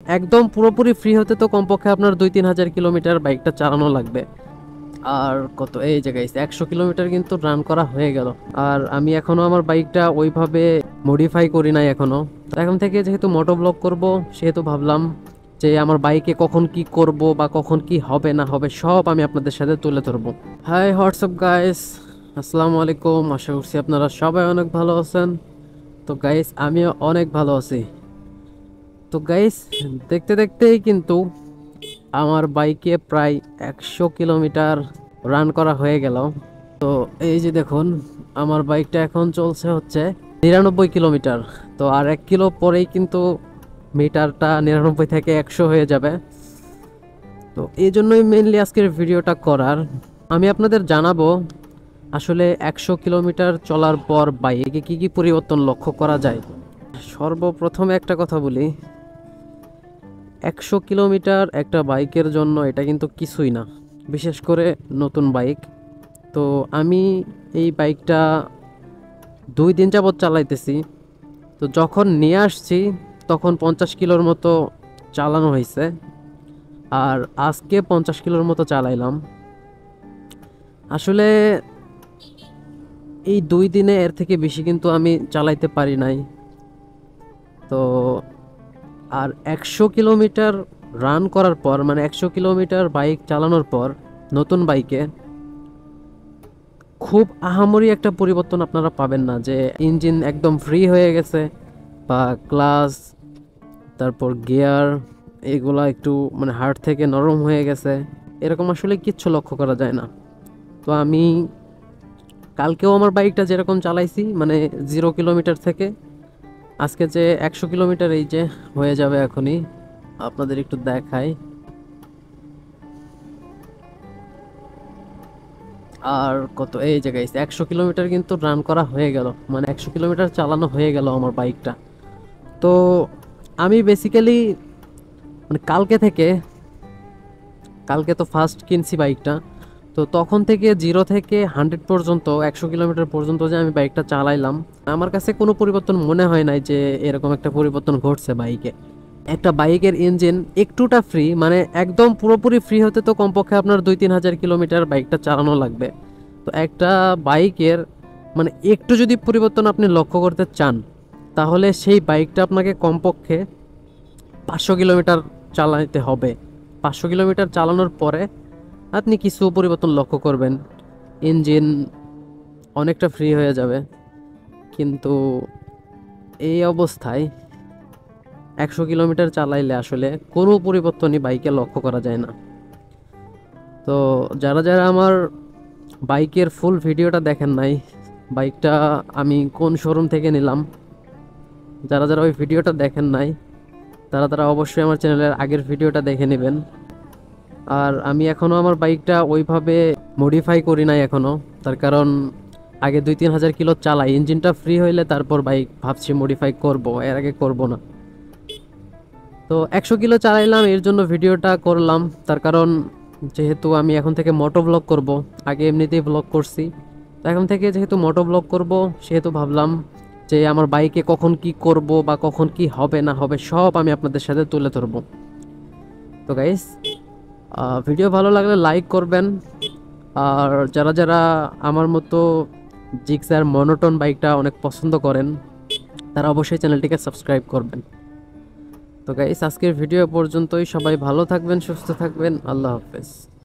একদম পুরোপুরি ফ্রি হতে তো কমপক্ষে আপনার 2-3 হাজার কিলোমিটার বাইকটা চালানো লাগবে। আর কত এই জায়গায় 100 কিলোমিটার কিন্তু রান করা হয়ে গেল। আর আমি এখনো আমার বাইকটা ওইভাবে মডিফাই করি নাই এখনো। তো এখন থেকে যেহেতু মোটো ব্লগ করব, সেহেতু ভাবলাম যে আমার বাইকে কখন কি করব বা কখন কি হবে না হবে সব আমি আপনাদের সাথে তুলে ধরবো। হাই হোয়াটসঅ্যাপ গাইস, আসসালামু আলাইকুম। আশা করছি আপনারা সবাই অনেক ভালো আছেন। তো গাইস আমিও অনেক ভালো আছি। তো গাইস দেখতে দেখতেই কিন্তু আমার বাইকে প্রায় 100 কিলোমিটার রান করা হয়ে গেল। তো এই যে দেখুন, আমার বাইকটা এখন চলছে হচ্ছে 99 কিলোমিটার। তো আর 1 কিলো পরেই কিন্তু মিটারটা 99 থেকে 100 হয়ে যাবে। তো এই জন্যই মেনলি আজকের ভিডিওটা করার। আমি আপনাদের জানাবো আসলে 100 কিলোমিটার চলার পর বাইকে কি কি পরিবর্তন লক্ষ্য করা যায়। সর্বপ্রথমে একটা কথা বলি, 100 কিলোমিটার একটা বাইকের জন্য এটা কিন্তু কিছুই না, বিশেষ করে নতুন বাইক। তো আমি এই বাইকটা 2 দিন যাবৎ চালাইতেছি। তো যখন নিয়ে আসছি তখন 50 কিলোর মতো চালানো হয়েছে, আর আজকে 50 কিলোর মতো চালাইলাম। আসলে এই 2 দিনে এর থেকে বেশি কিন্তু আমি চালাইতে পারি নাই। তো আর 100 কিলোমিটার রান করার পর, মানে 100 কিলোমিটার বাইক চালানোর পর নতুন বাইকে খুব আহামরি একটা পরিবর্তন আপনারা পাবেন না, যে ইঞ্জিন একদম ফ্রি হয়ে গেছে বা ক্লাচ, তারপর গিয়ার এগুলা একটু মানে হার্ড থেকে নরম হয়ে গেছে, এরকম আসলে কিচ্ছু লক্ষ্য করা যায় না। তো আমি কালকেও আমার বাইকটা যেরকম চালাইছি, মানে 0 কিলোমিটার থেকে আজকে যে 100 কিলোমিটার এই যে হয়ে যাবে এখনই, আপনাদের একটু দেখাই। আর কত এই জায়গায় 100 কিলোমিটার কিন্তু রান করা হয়ে গেল, মানে 100 কিলোমিটার চালানো হয়ে গেল আমার বাইকটা। তো আমি বেসিক্যালি মানে কালকে তো ফার্স্ট কিনছি বাইকটা। তো তখন থেকে 0 থেকে 100 পর্যন্ত, 100 কিলোমিটার পর্যন্ত যে আমি বাইকটা চালাইলাম, আমার কাছে কোনো পরিবর্তন মনে হয় নাই যে এরকম একটা পরিবর্তন ঘটছে বাইকে। একটা বাইকের ইঞ্জিন একটুটা ফ্রি, মানে একদম পুরোপুরি ফ্রি হতে তো কমপক্ষে আপনার 2-3 হাজার কিলোমিটার বাইকটা চালানো লাগবে। তো একটা বাইকের মানে একটু যদি পরিবর্তন আপনি লক্ষ্য করতে চান, তাহলে সেই বাইকটা আপনাকে কমপক্ষে 500 কিলোমিটার চালাতে হবে। 500 কিলোমিটার চালানোর পরে আপনি কিছু পরিবর্তন লক্ষ্য করবেন, ইঞ্জিন অনেকটা ফ্রি হয়ে যাবে। কিন্তু এই অবস্থায় 100 কিলোমিটার চালাইলে আসলে কোনো পরিবর্তনই বাইকে লক্ষ্য করা যায় না। তো যারা যারা আমার বাইকের ফুল ভিডিওটা দেখেন নাই, বাইকটা আমি কোন শোরুম থেকে নিলাম, যারা যারা ওই ভিডিওটা দেখেন নাই তারা তারা অবশ্যই আমার চ্যানেলের আগের ভিডিওটা দেখে নেবেন। আর আমি এখনও আমার বাইকটা ওইভাবে মডিফাই করি নাই এখনও, তার কারণ আগে 2-3 হাজার কিলো চালাই, ইঞ্জিনটা ফ্রি হইলে তারপর বাইক ভাবছি মডিফাই করব, এর আগে করব না। তো 100 কিলো চালাইলাম, এর জন্য ভিডিওটা করলাম। তার কারণ যেহেতু আমি এখন থেকে মোটো ব্লগ করব, আগে এমনিতেই ব্লগ করছি, তো এখন থেকে যেহেতু মোটো ব্লগ করব, সেহেতু ভাবলাম যে আমার বাইকে কখন কি করব বা কখন কি হবে না হবে সব আমি আপনাদের সাথে তুলে ধরবো। তো গাইস, ভিডিও ভালো লাগলে লাইক করবেন। আর যারা যারা আমার মতো জিক্সার মনোটন বাইকটা অনেক পছন্দ করেন, তারা অবশ্যই চ্যানেলটিকে সাবস্ক্রাইব করবেন। তো গাইস, আজকের ভিডিও পর্যন্তই। সবাই ভালো থাকবেন, সুস্থ থাকবেন, আল্লাহ হাফেজ।